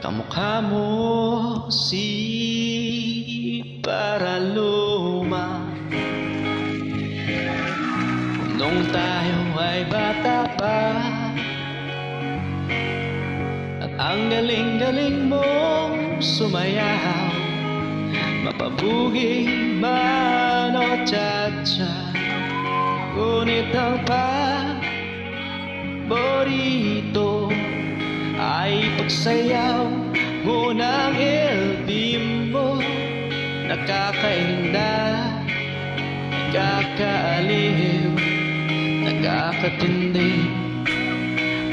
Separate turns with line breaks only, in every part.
Kamukha mo si Paraluma nung tayo ay bata pa. At ang galing-galing mong sumayaw, mapabugi man o cha-cha. Ngunit ang paborito ay pagsayaw mo ng LB mo. Nakakainda, nakakaaliw, nakakatindi,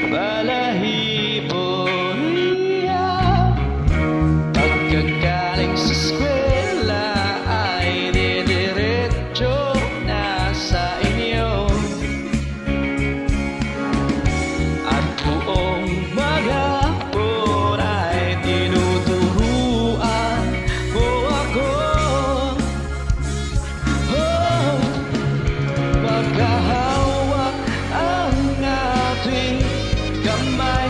balahibo. Pagkagaling sa eskwela ay didiretso na sa inyo, at buong maghapon ay tinuturuan mo ako. Oh, magkahawak ang ating kamay